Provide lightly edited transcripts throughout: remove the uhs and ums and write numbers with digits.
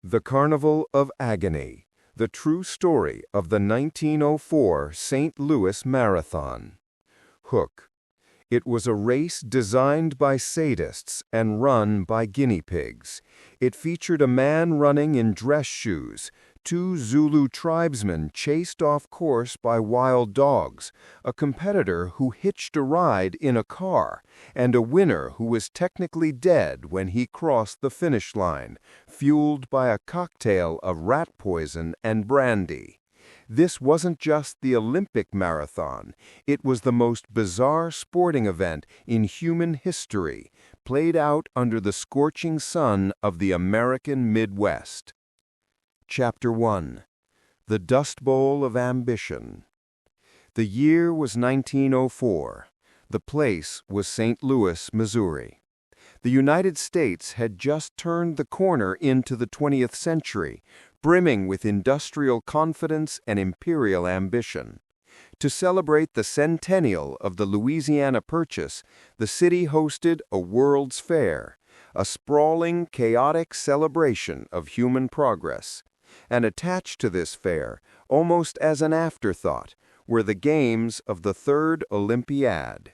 The Carnival of Agony, the true story of the 1904 St. Louis Marathon. Hook. It was a race designed by sadists and run by guinea pigs. It featured a man running in dress shoes, two Zulu tribesmen chased off course by wild dogs, a competitor who hitched a ride in a car, and a winner who was technically dead when he crossed the finish line, fueled by a cocktail of rat poison and brandy. This wasn't just the Olympic marathon. It was the most bizarre sporting event in human history, played out under the scorching sun of the American Midwest. Chapter 1. The Dust Bowl of Ambition. The year was 1904. The place was St. Louis, Missouri. The United States had just turned the corner into the 20th century, brimming with industrial confidence and imperial ambition. To celebrate the centennial of the Louisiana Purchase, the city hosted a World's Fair, a sprawling, chaotic celebration of human progress. And attached to this fair, almost as an afterthought, were the games of the Third Olympiad.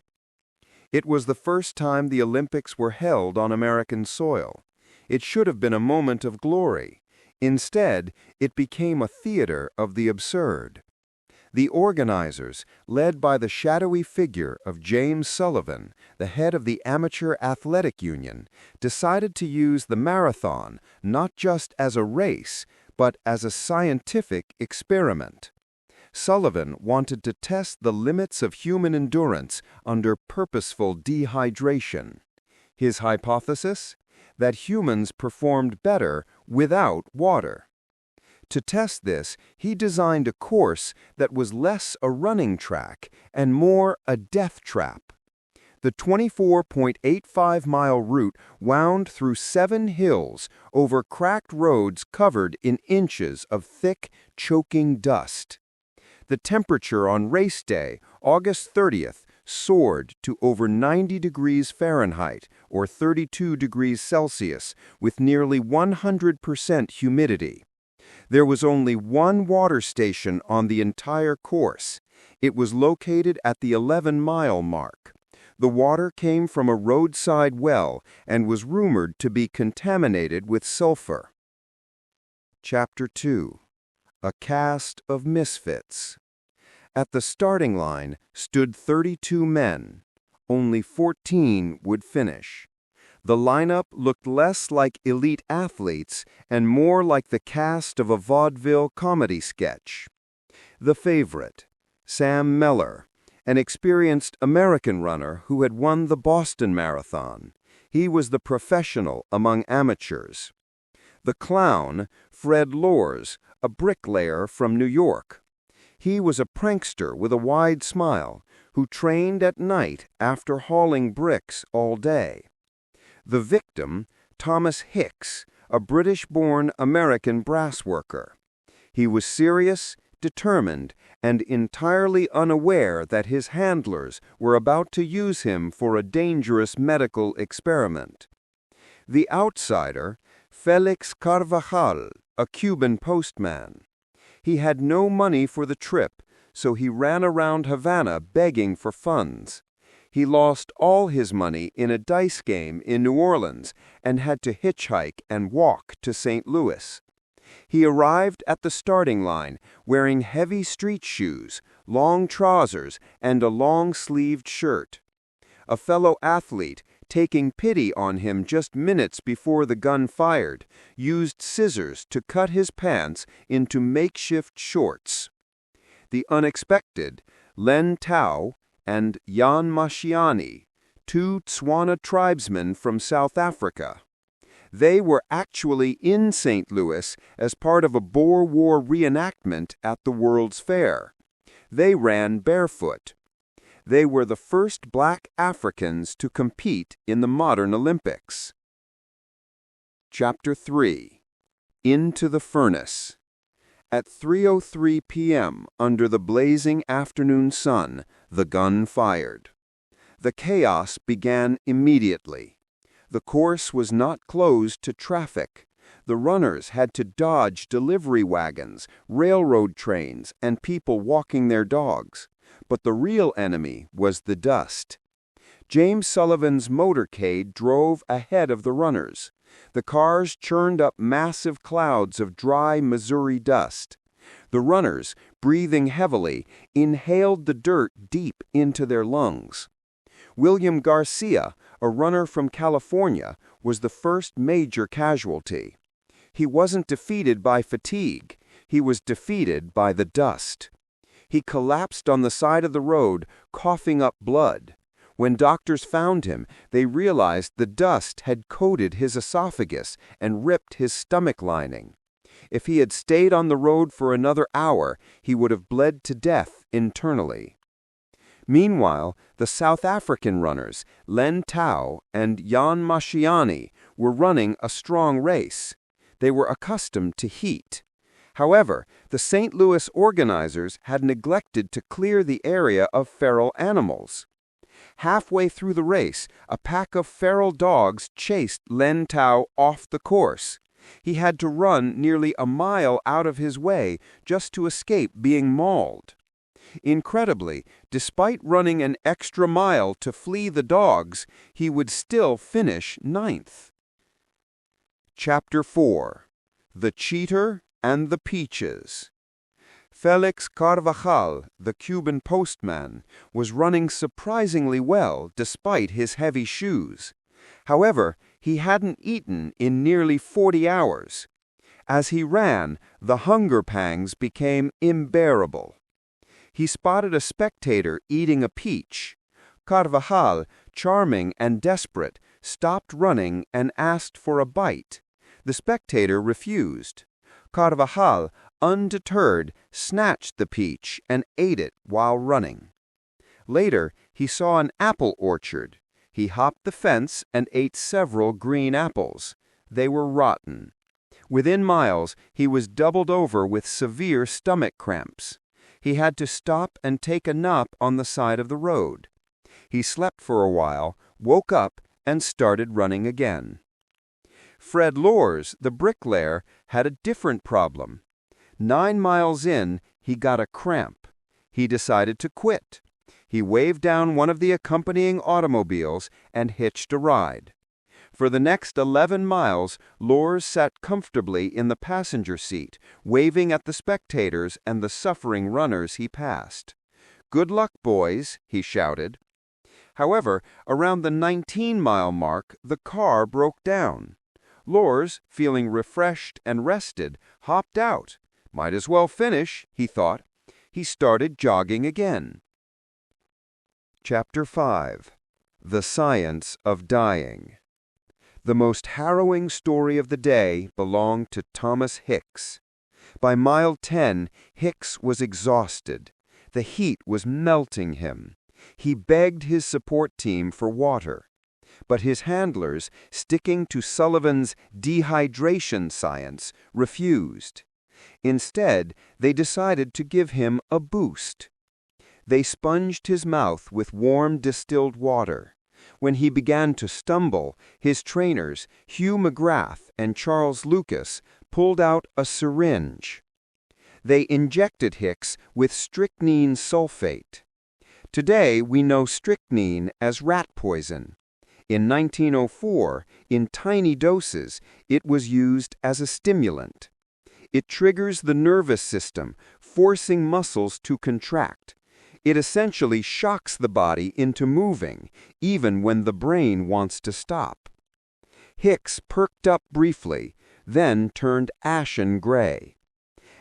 It was the first time the Olympics were held on American soil. It should have been a moment of glory. Instead, it became a theater of the absurd. The organizers, led by the shadowy figure of James Sullivan, the head of the Amateur Athletic Union, decided to use the marathon not just as a race, but as a scientific experiment. Sullivan wanted to test the limits of human endurance under purposeful dehydration. His hypothesis? That humans performed better without water. To test this, he designed a course that was less a running track and more a death trap. The 24.85-mile route wound through 7 hills over cracked roads covered in inches of thick, choking dust. The temperature on race day, August 30th, soared to over 90 degrees Fahrenheit, or 32 degrees Celsius, with nearly 100% humidity. There was only one water station on the entire course. It was located at the 11-mile mark. The water came from a roadside well and was rumored to be contaminated with sulfur. Chapter 2. A Cast of Misfits. At the starting line stood 32 men. Only 14 would finish. The lineup looked less like elite athletes and more like the cast of a vaudeville comedy sketch. The favorite, Sam Meller, an experienced American runner who had won the Boston Marathon. He was the professional among amateurs. The clown, Fred Lors, a bricklayer from New York. He was a prankster with a wide smile, who trained at night after hauling bricks all day. The victim, Thomas Hicks, a British-born American brass worker. He was serious, determined, and entirely unaware that his handlers were about to use him for a dangerous medical experiment. The outsider, Felix Carvajal, a Cuban postman. He had no money for the trip, so he ran around Havana begging for funds. He lost all his money in a dice game in New Orleans and had to hitchhike and walk to St. Louis. He arrived at the starting line wearing heavy street shoes, long trousers, and a long-sleeved shirt. A fellow athlete, taking pity on him just minutes before the gun fired, used scissors to cut his pants into makeshift shorts. The unexpected, Len Tao and Jan Mashiani, 2 Tswana tribesmen from South Africa. They were actually in St. Louis as part of a Boer War reenactment at the World's Fair. They ran barefoot. They were the first black Africans to compete in the modern Olympics. Chapter 3. Into the Furnace. At 3:03 p.m., under the blazing afternoon sun, the gun fired. The chaos began immediately. The course was not closed to traffic. The runners had to dodge delivery wagons, railroad trains, and people walking their dogs. But the real enemy was the dust. James Sullivan's motorcade drove ahead of the runners. The cars churned up massive clouds of dry Missouri dust. The runners, breathing heavily, inhaled the dirt deep into their lungs. William Garcia, a runner from California, was the first major casualty. He wasn't defeated by fatigue. He was defeated by the dust. He collapsed on the side of the road, coughing up blood. When doctors found him, they realized the dust had coated his esophagus and ripped his stomach lining. If he had stayed on the road for another hour, he would have bled to death internally. Meanwhile, the South African runners, Len Tau and Jan Mashiani, were running a strong race. They were accustomed to heat. However, the St. Louis organizers had neglected to clear the area of feral animals. Halfway through the race, a pack of feral dogs chased Len Tau off the course. He had to run nearly a mile out of his way just to escape being mauled. Incredibly, despite running an extra mile to flee the dogs, he would still finish 9th. Chapter 4. The Cheater and the Peaches. Felix Carvajal, the Cuban postman, was running surprisingly well despite his heavy shoes. However, he hadn't eaten in nearly 40 hours. As he ran, the hunger pangs became unbearable. He spotted a spectator eating a peach. Carvajal, charming and desperate, stopped running and asked for a bite. The spectator refused. Carvajal, undeterred, snatched the peach and ate it while running. Later, he saw an apple orchard. He hopped the fence and ate several green apples. They were rotten. Within miles, he was doubled over with severe stomach cramps. He had to stop and take a nap on the side of the road. He slept for a while, woke up, and started running again. Fred Lors, the bricklayer, had a different problem. 9 miles in, he got a cramp. He decided to quit. He waved down one of the accompanying automobiles and hitched a ride. For the next 11 miles, Lors sat comfortably in the passenger seat, waving at the spectators and the suffering runners he passed. "Good luck, boys," he shouted. However, around the 19-mile mark, the car broke down. Lors, feeling refreshed and rested, hopped out. Might as well finish, he thought. He started jogging again. Chapter 5. The Science of Dying. The most harrowing story of the day belonged to Thomas Hicks. By mile 10, Hicks was exhausted. The heat was melting him. He begged his support team for water. But his handlers, sticking to Sullivan's dehydration science, refused. Instead, they decided to give him a boost. They sponged his mouth with warm distilled water. When he began to stumble, his trainers, Hugh McGrath and Charles Lucas, pulled out a syringe. They injected Hicks with strychnine sulfate. Today, we know strychnine as rat poison. In 1904, in tiny doses, it was used as a stimulant. It triggers the nervous system, forcing muscles to contract. It essentially shocks the body into moving, even when the brain wants to stop. Hicks perked up briefly, then turned ashen gray.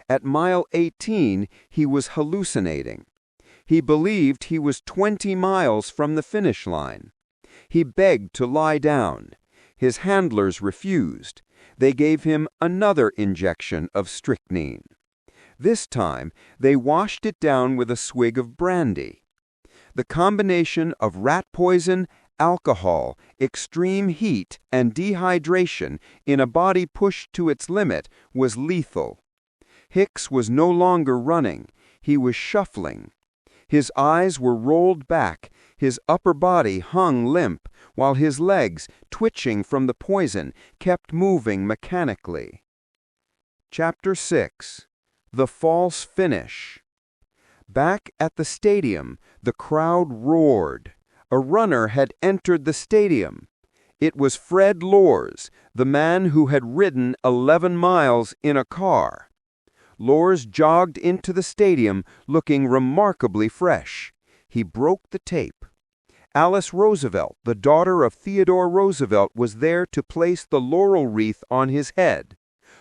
At mile 18, he was hallucinating. He believed he was 20 miles from the finish line. He begged to lie down. His handlers refused. They gave him another injection of strychnine. This time, they washed it down with a swig of brandy. The combination of rat poison, alcohol, extreme heat, and dehydration in a body pushed to its limit was lethal. Hicks was no longer running. He was shuffling. His eyes were rolled back. His upper body hung limp, while his legs, twitching from the poison, kept moving mechanically. Chapter 6. The False Finish. Back at the stadium, the crowd roared. A runner had entered the stadium. It was Fred Lors, the man who had ridden 11 miles in a car. Lors jogged into the stadium looking remarkably fresh. He broke the tape. Alice Roosevelt, the daughter of Theodore Roosevelt, was there to place the laurel wreath on his head.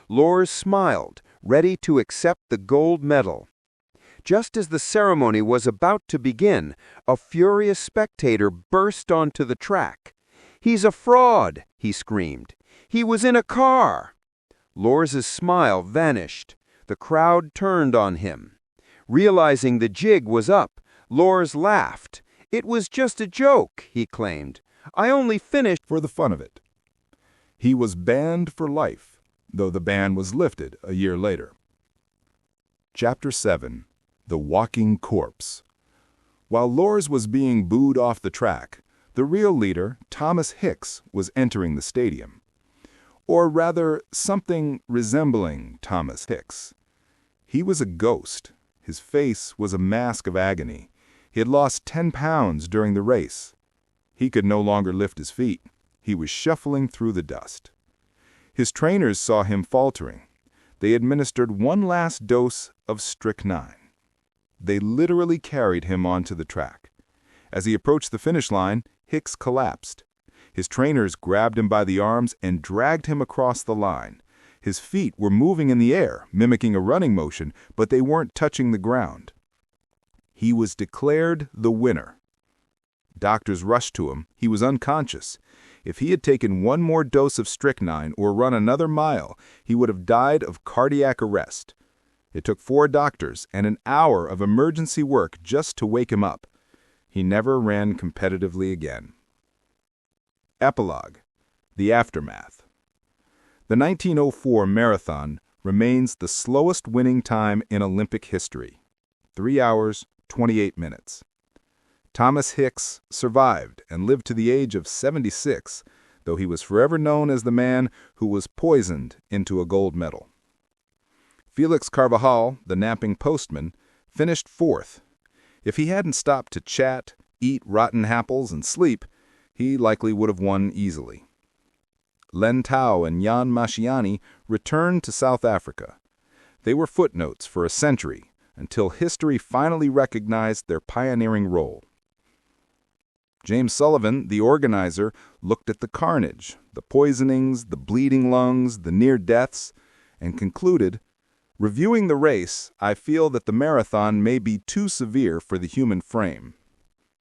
Lors smiled, ready to accept the gold medal. Just as the ceremony was about to begin, a furious spectator burst onto the track. "He's a fraud!" he screamed. "He was in a car!" Lors's smile vanished. The crowd turned on him. Realizing the jig was up, Lors laughed. "It was just a joke," he claimed. "I only finished for the fun of it." He was banned for life, though the ban was lifted a year later. Chapter 7. The Walking Corpse. While Lors was being booed off the track, the real leader, Thomas Hicks, was entering the stadium. Or rather, something resembling Thomas Hicks. He was a ghost. His face was a mask of agony. He had lost 10 pounds during the race. He could no longer lift his feet. He was shuffling through the dust. His trainers saw him faltering. They administered one last dose of strychnine. They literally carried him onto the track. As he approached the finish line, Hicks collapsed. His trainers grabbed him by the arms and dragged him across the line. His feet were moving in the air, mimicking a running motion, but they weren't touching the ground. He was declared the winner. Doctors rushed to him. He was unconscious. If he had taken one more dose of strychnine or run another mile, he would have died of cardiac arrest. It took 4 doctors and an hour of emergency work just to wake him up. He never ran competitively again. Epilogue. The Aftermath. The 1904 marathon remains the slowest winning time in Olympic history. 3 hours, 28 minutes. Thomas Hicks survived and lived to the age of 76, though he was forever known as the man who was poisoned into a gold medal. Felix Carvajal, the napping postman, finished 4th. If he hadn't stopped to chat, eat rotten apples, and sleep, he likely would have won easily. Len Tao and Jan Masciani returned to South Africa. They were footnotes for a century, until history finally recognized their pioneering role. James Sullivan, the organizer, looked at the carnage, the poisonings, the bleeding lungs, the near deaths, and concluded, "Reviewing the race, I feel that the marathon may be too severe for the human frame."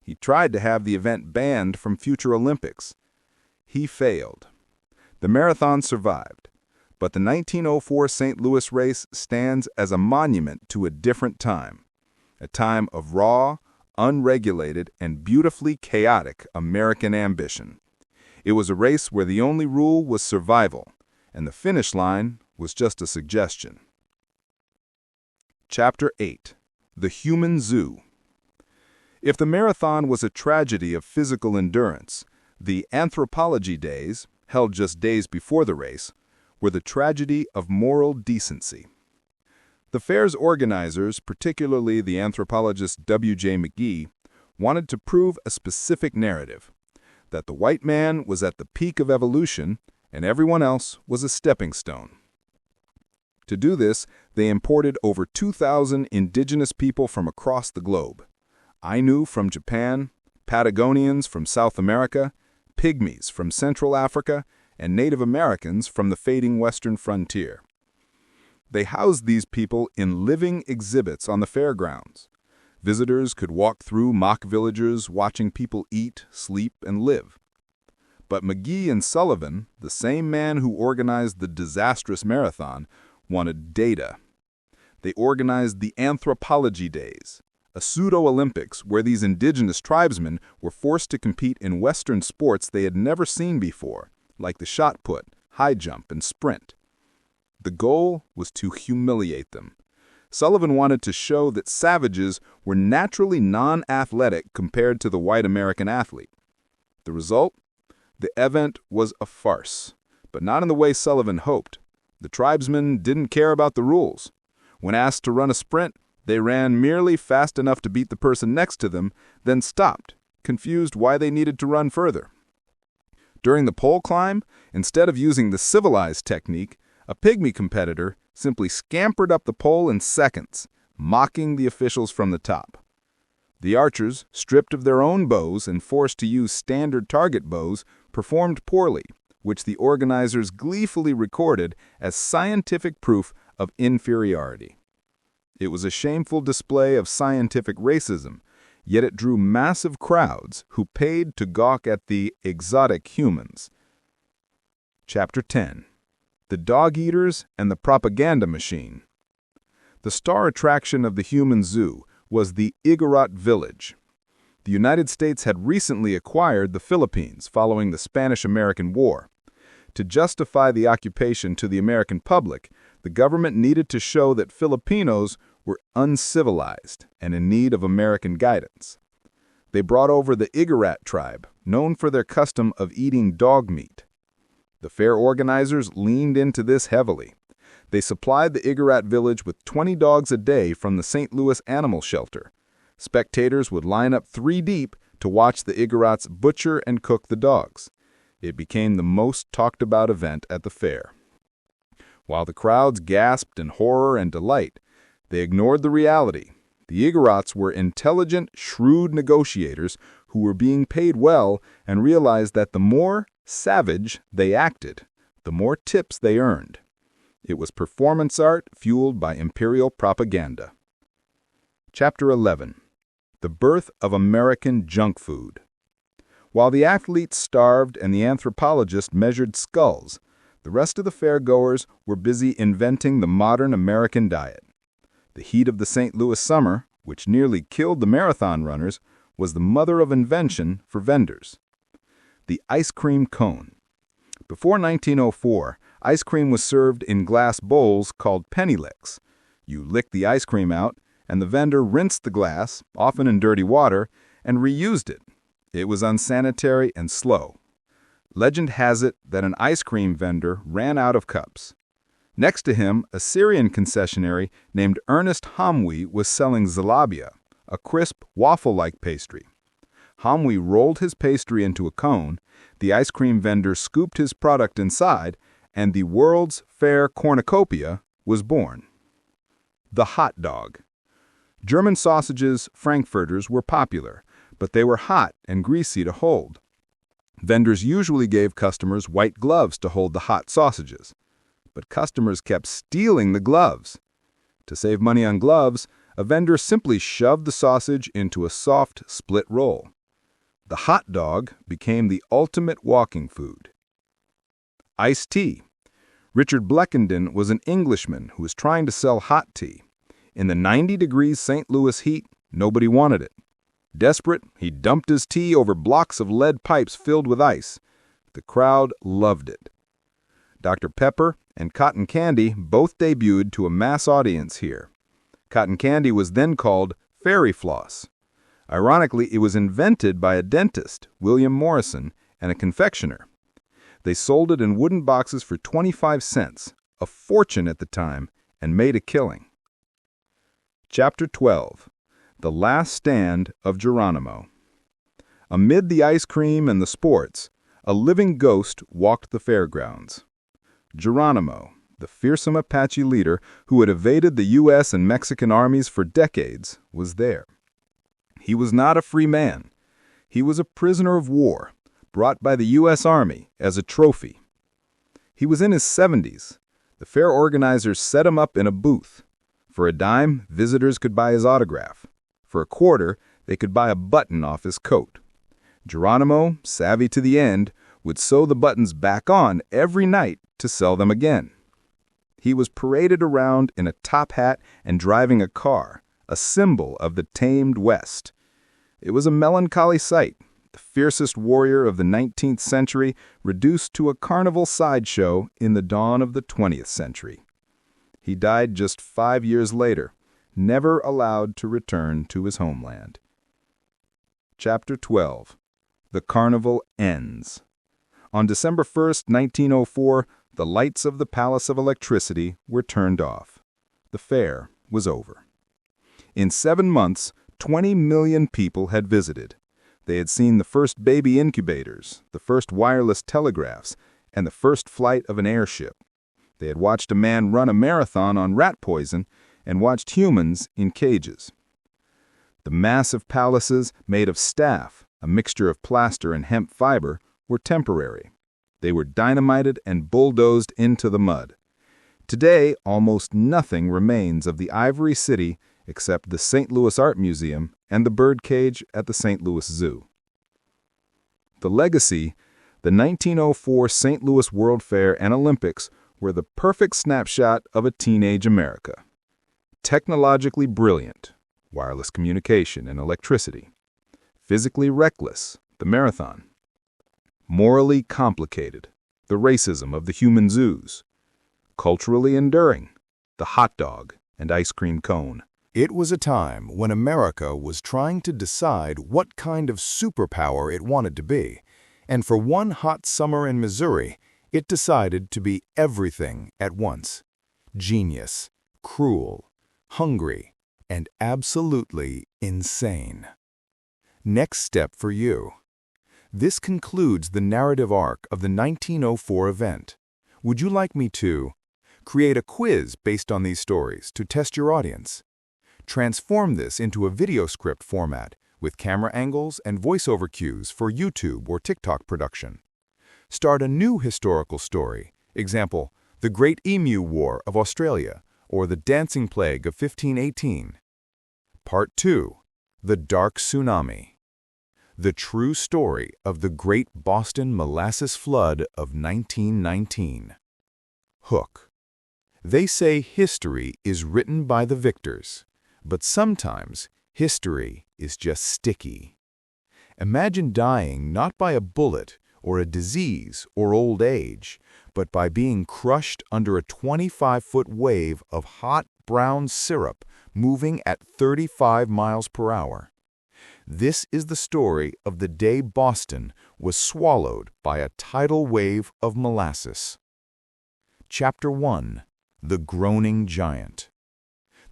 He tried to have the event banned from future Olympics. He failed. The marathon survived, but the 1904 St. Louis race stands as a monument to a different time, a time of raw, unregulated, and beautifully chaotic American ambition. It was a race where the only rule was survival, and the finish line was just a suggestion. Chapter 8. The Human Zoo. If the marathon was a tragedy of physical endurance, the Anthropology Days, held just days before the race, were the tragedy of moral decency. The fair's organizers, particularly the anthropologist W.J. McGee, wanted to prove a specific narrative, that the white man was at the peak of evolution and everyone else was a stepping stone. To do this, they imported over 2,000 indigenous people from across the globe. Ainu from Japan, Patagonians from South America, Pygmies from Central Africa, and Native Americans from the fading western frontier. They housed these people in living exhibits on the fairgrounds. Visitors could walk through mock villages watching people eat, sleep, and live. But McGee and Sullivan, the same man who organized the disastrous marathon, wanted data. They organized the Anthropology Days, a pseudo-Olympics where these indigenous tribesmen were forced to compete in Western sports they had never seen before, like the shot put, high jump, and sprint. The goal was to humiliate them. Sullivan wanted to show that savages were naturally non-athletic compared to the white American athlete. The result? The event was a farce, but not in the way Sullivan hoped. The tribesmen didn't care about the rules. When asked to run a sprint, they ran merely fast enough to beat the person next to them, then stopped, confused why they needed to run further. During the pole climb, instead of using the civilized technique, a pygmy competitor simply scampered up the pole in seconds, mocking the officials from the top. The archers, stripped of their own bows and forced to use standard target bows, performed poorly, which the organizers gleefully recorded as scientific proof of inferiority. It was a shameful display of scientific racism, yet it drew massive crowds who paid to gawk at the exotic humans. Chapter 10. The Dog-Eaters and the Propaganda Machine. The star attraction of the human zoo was the Igorot village. The United States had recently acquired the Philippines following the Spanish-American War. To justify the occupation to the American public, the government needed to show that Filipinos were uncivilized and in need of American guidance. They brought over the Igorot tribe, known for their custom of eating dog meat. The fair organizers leaned into this heavily. They supplied the Igorot village with 20 dogs a day from the St. Louis Animal Shelter. Spectators would line up 3 deep to watch the Igorots butcher and cook the dogs. It became the most talked-about event at the fair. While the crowds gasped in horror and delight, they ignored the reality. The Igorots were intelligent, shrewd negotiators who were being paid well and realized that the more savage they acted, the more tips they earned. It was performance art fueled by imperial propaganda. Chapter 11. The Birth of American Junk Food. While the athletes starved and the anthropologists measured skulls, the rest of the fairgoers were busy inventing the modern American diet. The heat of the St. Louis summer, which nearly killed the marathon runners, was the mother of invention for vendors. The ice cream cone. Before 1904, ice cream was served in glass bowls called penny licks. You licked the ice cream out, and the vendor rinsed the glass, often in dirty water, and reused it. It was unsanitary and slow. Legend has it that an ice cream vendor ran out of cups. Next to him, a Syrian concessionary named Ernest Hamwi was selling zalabia, a crisp, waffle-like pastry. Hamwi rolled his pastry into a cone, the ice cream vendor scooped his product inside, and the World's Fair cornucopia was born. The hot dog. German sausages, frankfurters, were popular, but they were hot and greasy to hold. Vendors usually gave customers white gloves to hold the hot sausages, but customers kept stealing the gloves. To save money on gloves, a vendor simply shoved the sausage into a soft split roll. The hot dog became the ultimate walking food. Iced tea. Richard Bleckenden was an Englishman who was trying to sell hot tea. In the 90-degree St. Louis heat, nobody wanted it. Desperate, he dumped his tea over blocks of lead pipes filled with ice. The crowd loved it. Dr. Pepper and Cotton Candy both debuted to a mass audience here. Cotton candy was then called Fairy Floss. Ironically, it was invented by a dentist, William Morrison, and a confectioner. They sold it in wooden boxes for 25 cents, a fortune at the time, and made a killing. Chapter 12. The Last Stand of Geronimo. Amid the ice cream and the sports, a living ghost walked the fairgrounds. Geronimo, the fearsome Apache leader who had evaded the U.S. and Mexican armies for decades, was there. He was not a free man. He was a prisoner of war, brought by the U.S. Army as a trophy. He was in his 70s. The fair organizers set him up in a booth. For a dime, visitors could buy his autograph. For a quarter, they could buy a button off his coat. Geronimo, savvy to the end, would sew the buttons back on every night to sell them again. He was paraded around in a top hat and driving a car, a symbol of the tamed West. It was a melancholy sight, the fiercest warrior of the 19th century reduced to a carnival sideshow in the dawn of the 20th century. He died just 5 years later, never allowed to return to his homeland. Chapter 12. The Carnival Ends. On December 1st, 1904, the lights of the Palace of Electricity were turned off. The fair was over. In 7 months, 20 million people had visited. They had seen the first baby incubators, the first wireless telegraphs, and the first flight of an airship. They had watched a man run a marathon on rat poison and watched humans in cages. The massive palaces made of staff, a mixture of plaster and hemp fiber, were temporary. They were dynamited and bulldozed into the mud. Today, almost nothing remains of the Ivory City except the St. Louis Art Museum and the birdcage at the St. Louis Zoo. The legacy, the 1904 St. Louis World Fair and Olympics, were the perfect snapshot of a teenage America. Technologically brilliant, wireless communication and electricity. Physically reckless, the marathon. Morally complicated, the racism of the human zoos. Culturally enduring, the hot dog and ice cream cone. It was a time when America was trying to decide what kind of superpower it wanted to be, and for one hot summer in Missouri, it decided to be everything at once. Genius, cruel, hungry, and absolutely insane. Next step for you. This concludes the narrative arc of the 1904 event. Would you like me to create a quiz based on these stories to test your audience? Transform this into a video script format with camera angles and voiceover cues for YouTube or TikTok production. Start a new historical story, example, the Great Emu War of Australia or the Dancing Plague of 1518. Part 2. The Dark Tsunami. The true story of the Great Boston Molasses Flood of 1919. Hook. They say history is written by the victors, but sometimes history is just sticky. Imagine dying not by a bullet or a disease or old age, but by being crushed under a 25-foot wave of hot brown syrup moving at 35 miles per hour. This is the story of the day Boston was swallowed by a tidal wave of molasses. Chapter 1. The Groaning Giant.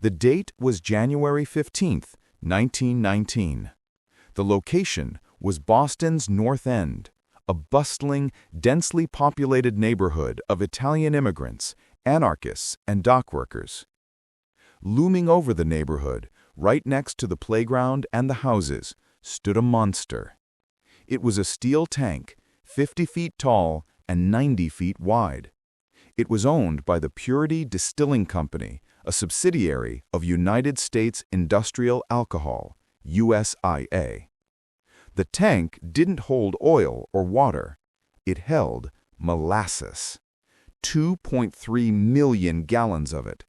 The date was January 15, 1919. The location was Boston's North End, a bustling, densely populated neighborhood of Italian immigrants, anarchists, and dockworkers. Looming over the neighborhood, right next to the playground and the houses, stood a monster. It was a steel tank, 50 feet tall and 90 feet wide. It was owned by the Purity Distilling Company, a subsidiary of United States Industrial Alcohol, USIA. The tank didn't hold oil or water. It held molasses, 2.3 million gallons of it.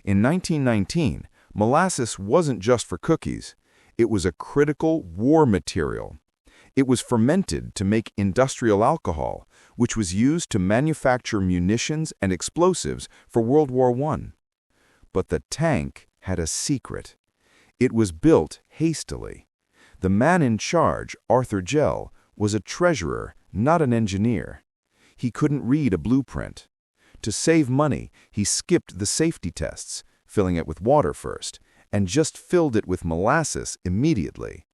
In 1919, molasses wasn't just for cookies. It was a critical war material. It was fermented to make industrial alcohol, which was used to manufacture munitions and explosives for World War I. But the tank had a secret. It was built hastily. The man in charge, Arthur Gell, was a treasurer, not an engineer. He couldn't read a blueprint. To save money, he skipped the safety tests, filling it with water first, and just filled it with molasses immediately.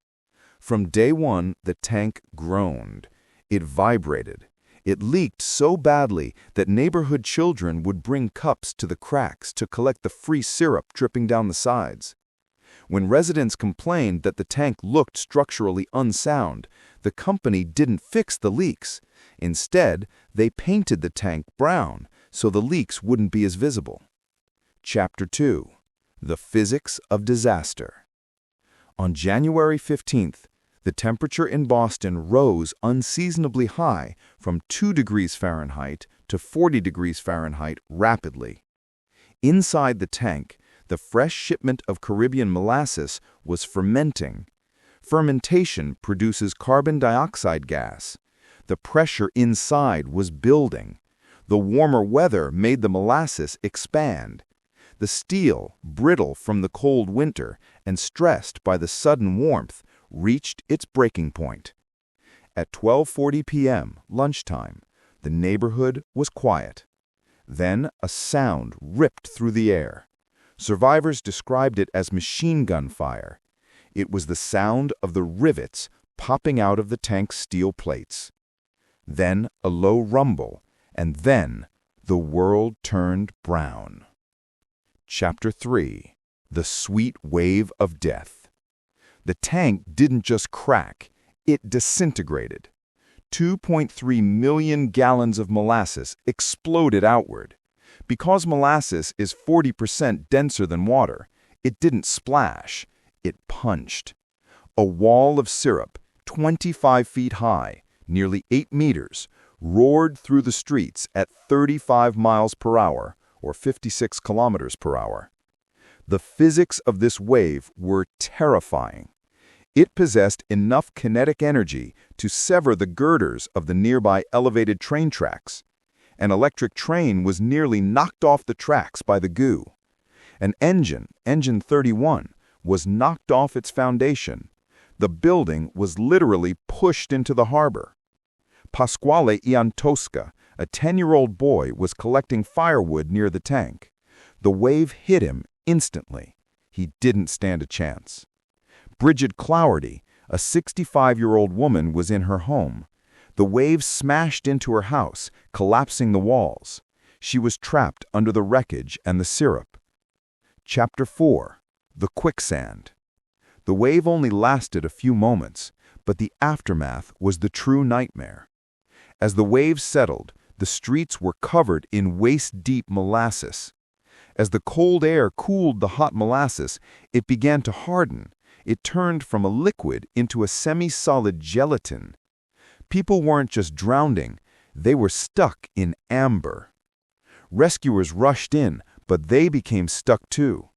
From day one, the tank groaned. It vibrated. It leaked so badly that neighborhood children would bring cups to the cracks to collect the free syrup dripping down the sides. When residents complained that the tank looked structurally unsound, the company didn't fix the leaks. Instead, they painted the tank brown so the leaks wouldn't be as visible. Chapter 2. The Physics of Disaster. On January 15th, the temperature in Boston rose unseasonably high from 2 degrees Fahrenheit to 40 degrees Fahrenheit rapidly. Inside the tank, the fresh shipment of Caribbean molasses was fermenting. Fermentation produces carbon dioxide gas. The pressure inside was building. The warmer weather made the molasses expand. The steel, brittle from the cold winter and stressed by the sudden warmth, reached its breaking point. At 12:40 p.m., lunchtime, the neighborhood was quiet. Then a sound ripped through the air. Survivors described it as machine gun fire. It was the sound of the rivets popping out of the tank's steel plates. Then a low rumble, and then the world turned brown. Chapter 3. The Sweet Wave of Death. The tank didn't just crack, it disintegrated. 2.3 million gallons of molasses exploded outward. Because molasses is 40% denser than water, it didn't splash, it punched. A wall of syrup, 25 feet high, nearly 8 meters, roared through the streets at 35 miles per hour, or 56 kilometers per hour. The physics of this wave were terrifying. It possessed enough kinetic energy to sever the girders of the nearby elevated train tracks. An electric train was nearly knocked off the tracks by the goo. An engine, Engine 31, was knocked off its foundation. The building was literally pushed into the harbor. Pasquale Iantosca, a 10-year-old boy, was collecting firewood near the tank. The wave hit him instantly. He didn't stand a chance. Bridget Clougherty, a 65-year-old woman, was in her home. The wave smashed into her house, collapsing the walls. She was trapped under the wreckage and the syrup. Chapter 4. The Quicksand. The wave only lasted a few moments, but the aftermath was the true nightmare. As the waves settled, the streets were covered in waist-deep molasses. As the cold air cooled the hot molasses, it began to harden. It turned from a liquid into a semi-solid gelatin. People weren't just drowning, they were stuck in amber. Rescuers rushed in, but they became stuck too.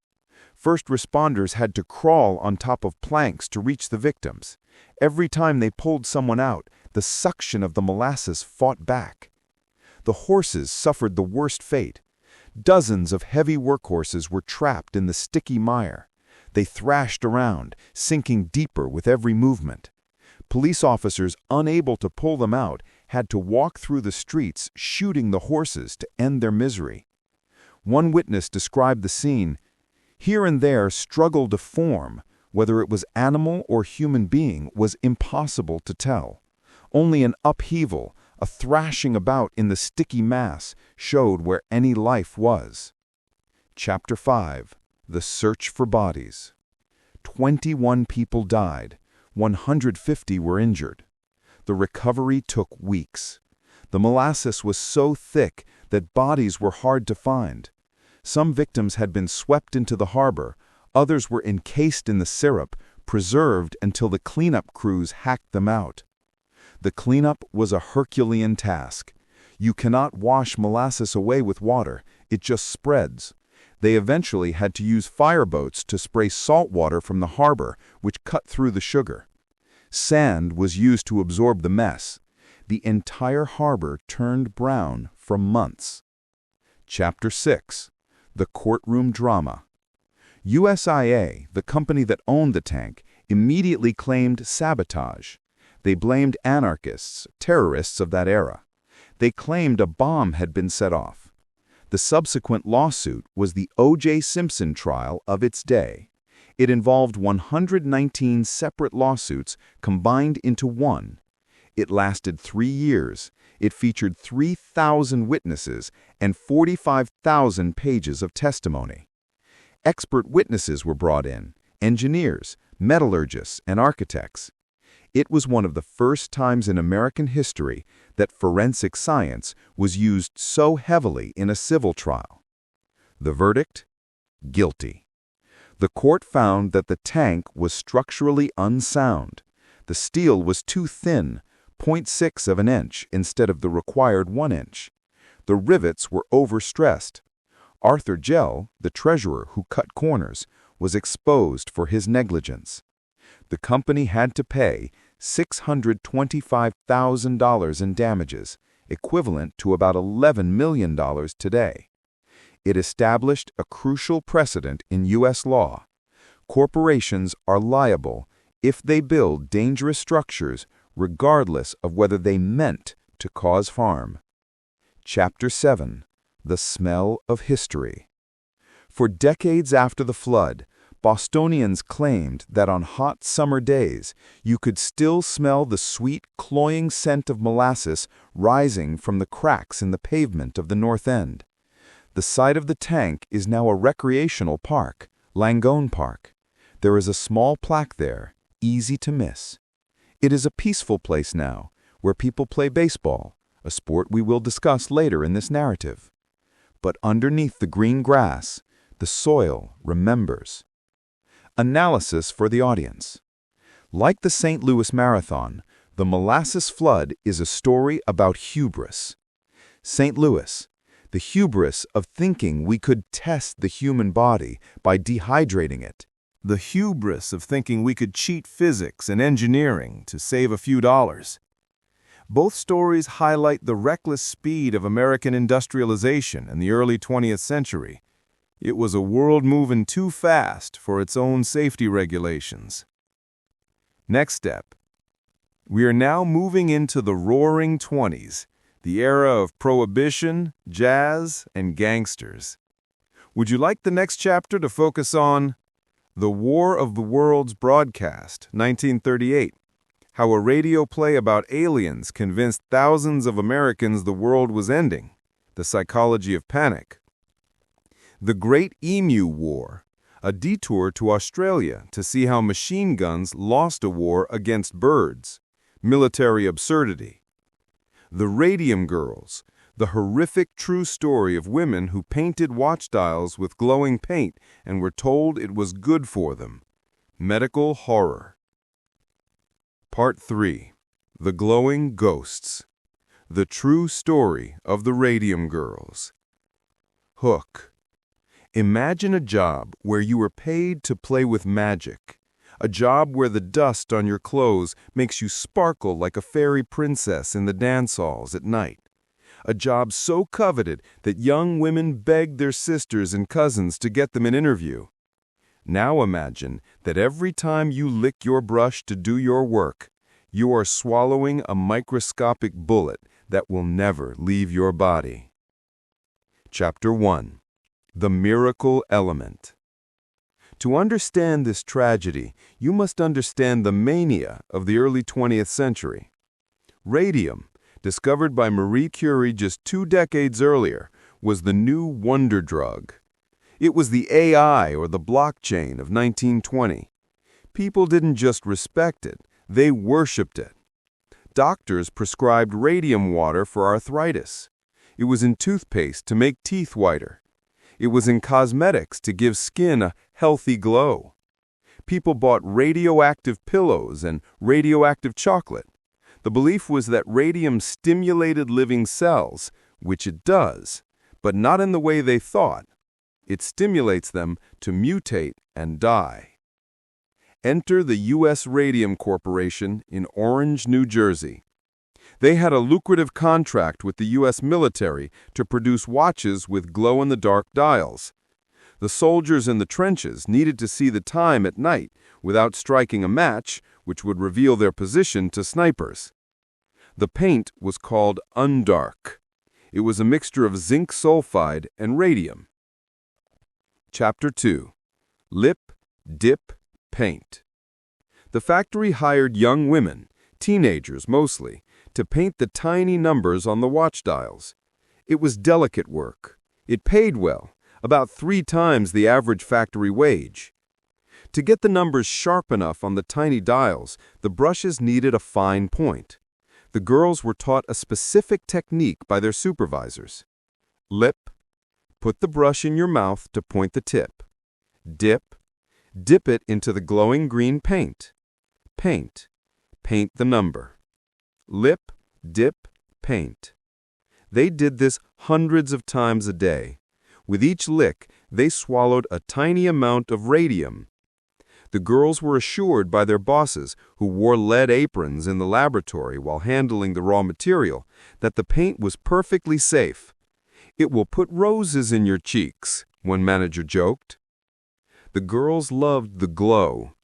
First responders had to crawl on top of planks to reach the victims. Every time they pulled someone out, the suction of the molasses fought back. The horses suffered the worst fate. Dozens of heavy workhorses were trapped in the sticky mire. They thrashed around, sinking deeper with every movement. Police officers, unable to pull them out, had to walk through the streets shooting the horses to end their misery. One witness described the scene. Here and there struggle to form. Whether it was animal or human being was impossible to tell. Only an upheaval, a thrashing about in the sticky mass, showed where any life was. Chapter 5. The Search for Bodies. 21 people died. 150 were injured. The recovery took weeks. The molasses was so thick that bodies were hard to find. Some victims had been swept into the harbor. Others were encased in the syrup, preserved until the cleanup crews hacked them out. The cleanup was a Herculean task. You cannot wash molasses away with water, it just spreads. They eventually had to use fireboats to spray salt water from the harbor, which cut through the sugar. Sand was used to absorb the mess. The entire harbor turned brown for months. Chapter 6. The Courtroom Drama. USIA, the company that owned the tank, immediately claimed sabotage. They blamed anarchists, terrorists of that era. They claimed a bomb had been set off. The subsequent lawsuit was the O.J. Simpson trial of its day. It involved 119 separate lawsuits combined into one. It lasted 3 years. It featured 3,000 witnesses and 45,000 pages of testimony. Expert witnesses were brought in, engineers, metallurgists, and architects. It was one of the first times in American history that forensic science was used so heavily in a civil trial. The verdict? Guilty. The court found that the tank was structurally unsound. The steel was too thin, 0.6 of an inch instead of the required 1 inch. The rivets were overstressed. Arthur Gell, the treasurer who cut corners, was exposed for his negligence. The company had to pay $625,000 in damages, equivalent to about $11 million today. It established a crucial precedent in U.S. law. Corporations are liable if they build dangerous structures regardless of whether they meant to cause harm. Chapter 7. The Smell of History. For decades after the flood, Bostonians claimed that on hot summer days you could still smell the sweet, cloying scent of molasses rising from the cracks in the pavement of the North End. The site of the tank is now a recreational park, Langone Park. There is a small plaque there, easy to miss. It is a peaceful place now, where people play baseball, a sport we will discuss later in this narrative. But underneath the green grass, the soil remembers. Analysis for the audience. Like the St. Louis Marathon, the molasses flood is a story about hubris. St. Louis, the hubris of thinking we could test the human body by dehydrating it. The hubris of thinking we could cheat physics and engineering to save a few dollars. Both stories highlight the reckless speed of American industrialization in the early 20th century. It was a world moving too fast for its own safety regulations. Next step. We are now moving into the Roaring '20s, the era of prohibition, jazz, and gangsters. Would you like the next chapter to focus on The War of the Worlds broadcast, 1938, how a radio play about aliens convinced thousands of Americans the world was ending, the psychology of panic? The Great Emu War, a detour to Australia to see how machine guns lost a war against birds, military absurdity. The Radium Girls, the horrific true story of women who painted watch dials with glowing paint and were told it was good for them, medical horror. Part 3. The Glowing Ghosts, the true story of the Radium Girls. Hook. Imagine a job where you are paid to play with magic, a job where the dust on your clothes makes you sparkle like a fairy princess in the dance halls at night, a job so coveted that young women begged their sisters and cousins to get them an interview. Now imagine that every time you lick your brush to do your work, you are swallowing a microscopic bullet that will never leave your body. Chapter 1. The Miracle Element. To understand this tragedy, you must understand the mania of the early 20th century. Radium, discovered by Marie Curie just 2 decades earlier, was the new wonder drug. It was the AI or the blockchain of 1920. People didn't just respect it, they worshipped it. Doctors prescribed radium water for arthritis. It was in toothpaste to make teeth whiter. It was in cosmetics to give skin a healthy glow. People bought radioactive pillows and radioactive chocolate. The belief was that radium stimulated living cells, which it does, but not in the way they thought. It stimulates them to mutate and die. Enter the U.S. Radium Corporation in Orange, New Jersey. They had a lucrative contract with the U.S. military to produce watches with glow-in-the-dark dials. The soldiers in the trenches needed to see the time at night without striking a match, which would reveal their position to snipers. The paint was called Undark. It was a mixture of zinc sulfide and radium. Chapter 2. Lip, Dip, Paint. The factory hired young women, teenagers mostly, to paint the tiny numbers on the watch dials. It was delicate work. It paid well, about 3 times the average factory wage. To get the numbers sharp enough on the tiny dials, the brushes needed a fine point. The girls were taught a specific technique by their supervisors. Lip, put the brush in your mouth to point the tip. Dip, dip it into the glowing green paint. Paint, paint the number. Lip, dip, paint. They did this hundreds of times a day. With each lick, they swallowed a tiny amount of radium. The girls were assured by their bosses, who wore lead aprons in the laboratory while handling the raw material, that the paint was perfectly safe. "It will put roses in your cheeks," one manager joked. The girls loved the glow.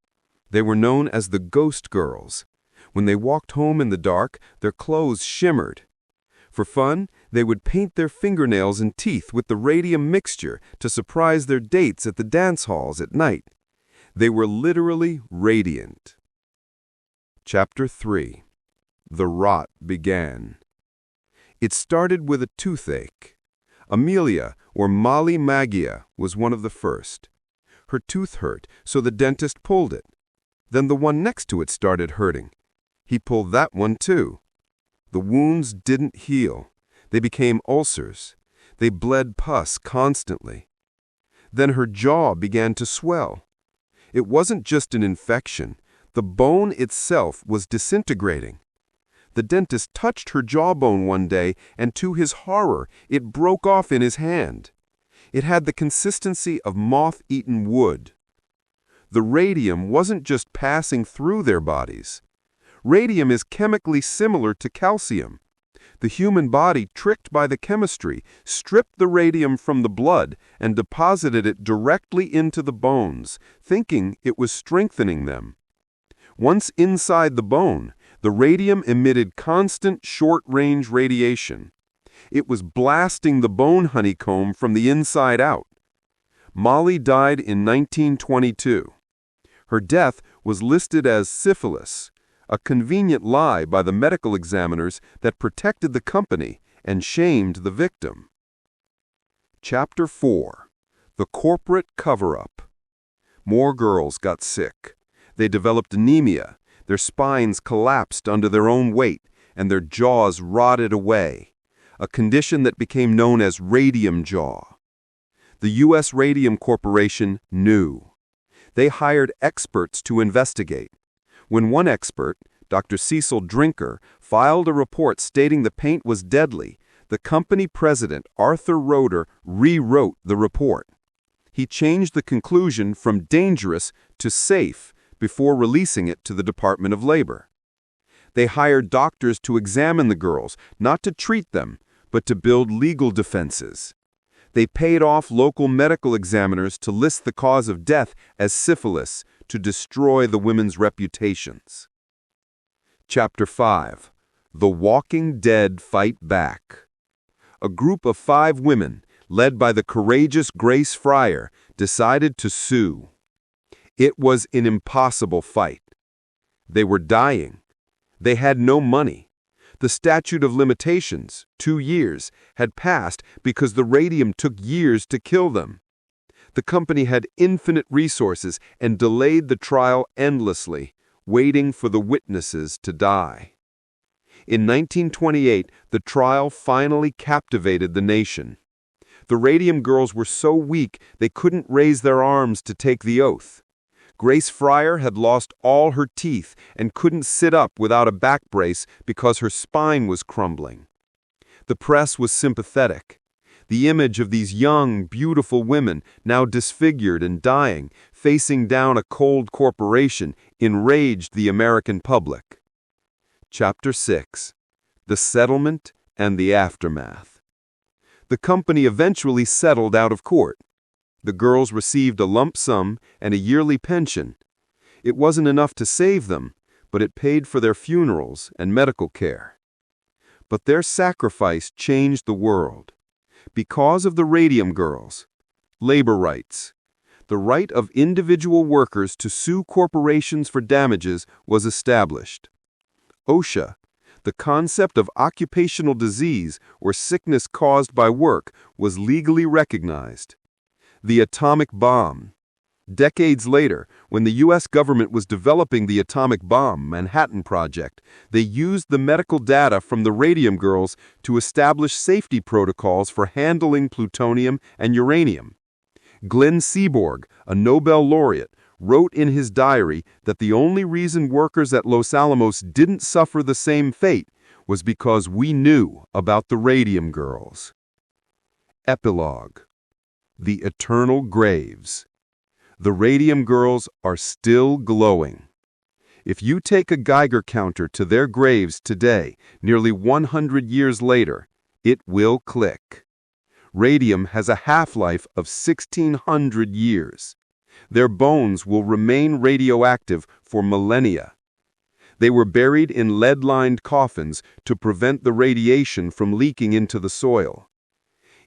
They were known as the ghost girls. When they walked home in the dark, their clothes shimmered. For fun, they would paint their fingernails and teeth with the radium mixture to surprise their dates at the dance halls at night. They were literally radiant. Chapter 3. The rot began. It started with a toothache. Amelia, or Molly Magia, was one of the first. Her tooth hurt, so the dentist pulled it. Then the one next to it started hurting. He pulled that one too. The wounds didn't heal. They became ulcers. They bled pus constantly. Then her jaw began to swell. It wasn't just an infection. The bone itself was disintegrating. The dentist touched her jawbone one day, and to his horror, it broke off in his hand. It had the consistency of moth-eaten wood. The radium wasn't just passing through their bodies. Radium is chemically similar to calcium. The human body, tricked by the chemistry, stripped the radium from the blood and deposited it directly into the bones, thinking it was strengthening them. Once inside the bone, the radium emitted constant short-range radiation. It was blasting the bone honeycomb from the inside out. Molly died in 1922. Her death was listed as syphilis, a convenient lie by the medical examiners that protected the company and shamed the victim. Chapter 4. The Corporate Cover-Up. More girls got sick. They developed anemia, their spines collapsed under their own weight, and their jaws rotted away, a condition that became known as radium jaw. The U.S. Radium Corporation knew. They hired experts to investigate. When one expert, Dr. Cecil Drinker, filed a report stating the paint was deadly, the company president, Arthur Roeder, rewrote the report. He changed the conclusion from dangerous to safe before releasing it to the Department of Labor. They hired doctors to examine the girls, not to treat them, but to build legal defenses. They paid off local medical examiners to list the cause of death as syphilis to destroy the women's reputations. Chapter 5. The Walking Dead Fight Back. A group of 5 women, led by the courageous Grace Fryer, decided to sue. It was an impossible fight. They were dying. They had no money. The statute of limitations, 2 years, had passed because the radium took years to kill them. The company had infinite resources and delayed the trial endlessly, waiting for the witnesses to die. In 1928, the trial finally captivated the nation. The radium girls were so weak they couldn't raise their arms to take the oath. Grace Fryer had lost all her teeth and couldn't sit up without a back brace because her spine was crumbling. The press was sympathetic. The image of these young, beautiful women, now disfigured and dying, facing down a cold corporation, enraged the American public. Chapter 6. The Settlement and the Aftermath. The company eventually settled out of court. The girls received a lump sum and a yearly pension. It wasn't enough to save them, but it paid for their funerals and medical care. But their sacrifice changed the world. Because of the radium girls, labor rights. The right of individual workers to sue corporations for damages was established. OSHA, the concept of occupational disease or sickness caused by work, was legally recognized. The atomic bomb. Decades later, when the U.S. government was developing the atomic bomb Manhattan Project, they used the medical data from the radium girls to establish safety protocols for handling plutonium and uranium. Glenn Seaborg, a Nobel laureate, wrote in his diary that the only reason workers at Los Alamos didn't suffer the same fate was because we knew about the radium girls. Epilogue. The Eternal Graves. The radium girls are still glowing. If you take a Geiger counter to their graves today, nearly 100 years later, it will click. Radium has a half-life of 1,600 years. Their bones will remain radioactive for millennia. They were buried in lead-lined coffins to prevent the radiation from leaking into the soil.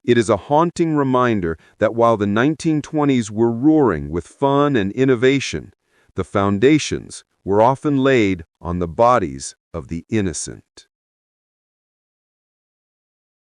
It is a haunting reminder that while the 1920s were roaring with fun and innovation, the foundations were often laid on the bodies of the innocent.